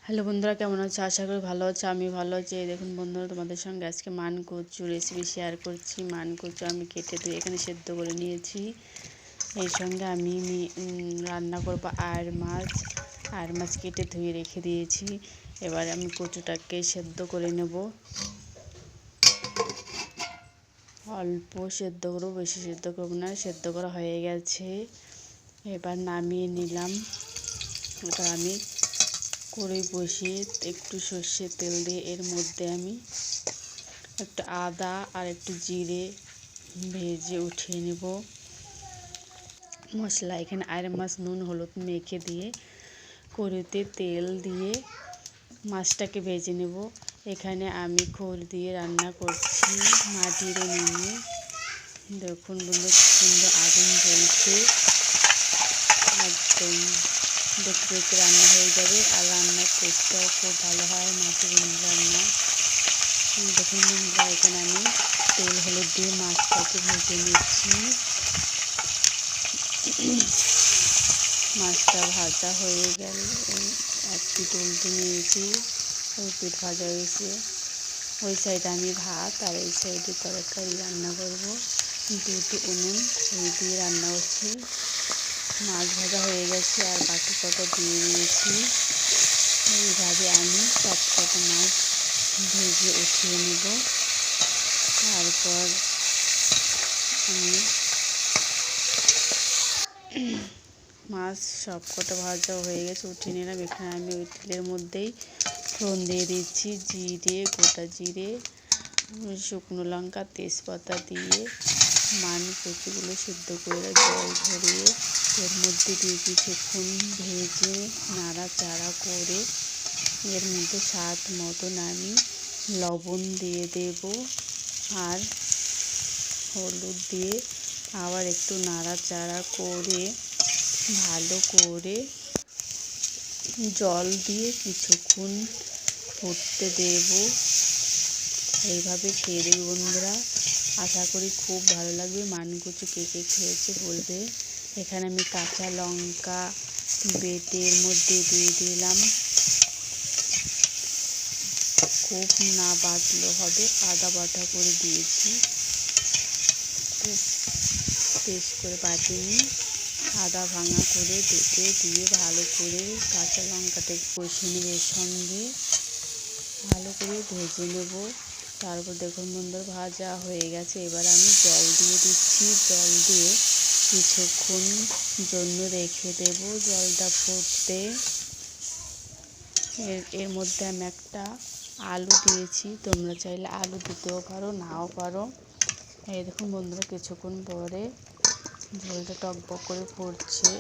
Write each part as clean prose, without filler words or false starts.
Hello বন্ধুরা, কেমন আছো? আশা করি ভালো আছো। আমি ভালো আছি। এই দেখুন বন্ধুরা, তোমাদের সঙ্গে আজকে মানকচু রেসিপি শেয়ার করছি। মানকচু আমি কেটে ধুয়ে এখানে সেদ্ধ করে নিয়েছি। এর সঙ্গে আমি রান্না করবো আর মাছ কেটে ধুয়ে রেখে দিয়েছি। এবার আমি কচুটাকে সেদ্ধ করে নেব। অল্প সেদ্ধ করবো, বেশি সেদ্ধ করবো না। সেদ্ধ করা হয়ে গেছে, এবার নামিয়ে নিলাম। ওটা আমি কড়াই বসিয়ে একটু সর্ষের তেল দিয়ে এর মধ্যে আমি একটু আদা আর একটু জিরে ভেজে উঠিয়ে নেব। মশলা এখানে আইড় মাছ নুন হলুদ মেখে দিয়ে কড়াইতে তেল দিয়ে মাছটাকে ভেজে নেব। এখানে আমি খোল দিয়ে রান্না করছি, মাটির উনুনে। দেখুন বন্ধু, সুন্দর আগুন জ্বলছে। একদম দেখতে দেখতে রান্না হয়ে যাবে। আর রান্নার টেস্টটাও খুব ভালো হয় মাছের রান্না। দেখুন বন্ধুরা, এখানে আমি তেল হলুদ দিয়ে মাছটাকে ভেজে নিচ্ছি। মাছটা ভাজা হয়ে গেলে এক পিঠ উল্টে নিয়েছি। ওই পিঠ ভাজা হয়েছে। ওই সাইডে আমি ভাত আর এই সাইডে তরকারি রান্না করবো। দুটো উনুন ওই দিয়ে রান্না করছি। মাছ ভাজা হয়ে গেছে আর বাকি কটা দিয়ে দিয়েছি। এইভাবে আমি সব কটা মাছ ভেজে উঠিয়ে নেব। তারপর আমি মাছ সব কটা ভাজা হয়ে গেছে, উঠিয়ে নিলাম। এখানে আমি ওই তেলের মধ্যেই ফোড়ন দিয়ে দিচ্ছি জিরে, গোটা জিরে, শুকনো লঙ্কা, তেজপাতা দিয়ে কচুগুলো সিদ্ধ করে জল ঝরিয়ে এর মধ্যে দিয়ে কিছুক্ষণ ভেজে নাড়াচাড়া করে এর মধ্যে স্বাদ মতন আমি লবণ দিয়ে দেব আর হলুদ দিয়ে আবার একটু নাড়াচাড়া করে ভালো করে জল দিয়ে কিছুক্ষণ ফুটতে দেব। এইভাবে খেয়ে দেবে বন্ধুরা, আশা করি খুব ভালো লাগবে। মানকচু কে কে খেয়েছে বলবে। এখানে আমি কাঁচা লঙ্কা বেটে এর মধ্যে দিয়ে দিলাম। খুব না বাটলেও হবে, আদা বাটা করে দিয়েছি। খুব পেস্ট করে বাটিনি, আদা ভাঙা করে বেটে দিয়ে ভালো করে কাঁচা লঙ্কাটা কষিয়ে নেব। এর সঙ্গে ভালো করে ভেজে নেব। তারপর দেখুন বন্ধুরা, ভাজা হয়ে গেছে। এবার আমি জল দিয়ে দিচ্ছি। জল দিয়ে কিছুক্ষণ জন্য রেখে দেব জলটা ফুটতে। এর মধ্যে আমি একটা আলু দিয়েছি। তোমরা চাইলে আলু দিতেও পারো, নাও পারো। এই দেখুন বন্ধুরা, কিছুক্ষণ পরে ঝোলটা টকবক করে ফুটছে।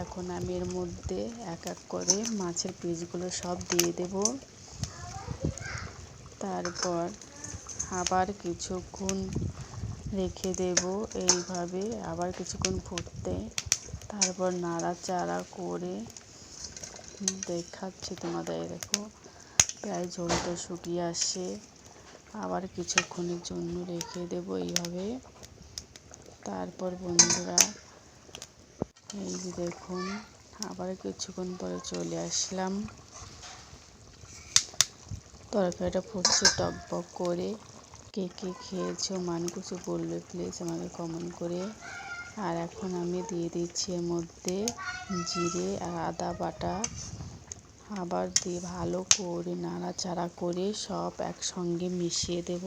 এখন আমি এর মধ্যে এক এক করে মাছের পিসগুলো সব দিয়ে দেব। তারপর আবার কিছুক্ষণ রেখে দেব এইভাবে, আবার কিছুক্ষণ ফুটতে। তারপর নাড়াচাড়া করে দেখাচ্ছি তোমাদের। দেখো প্রায় ঝোলটা শুকিয়ে আসছে। আবার কিছুক্ষণের জন্য রেখে দেব এইভাবে। তারপর বন্ধুরা, এই যে দেখুন, আবার কিছুক্ষণ পরে চলে আসলাম। তরকারিটা ফুটছে টকবক করে। কে কে খেয়েছো মানকচু বলবে প্লিজ আমাকে কমেন্ট করে। আর এখন আমি দিয়ে দিচ্ছি এর মধ্যে জিরে আর আদা বাটা। আবার দিয়ে ভালো করে নাড়াচাড়া করে সব একসঙ্গে মিশিয়ে দেব।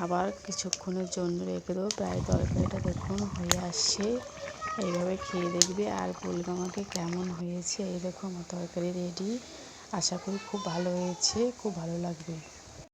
আবার কিছুক্ষণের জন্য রেখে দেবো। প্রায় তরকারিটা দেখুন হয়ে আসছে। এইভাবে খেয়ে দেখবে আর বলবে আমাকে কেমন হয়েছে। এই দেখো আমার তরকারি রেডি। আশা করি খুব ভালো হয়েছে, খুব ভালো লাগবে।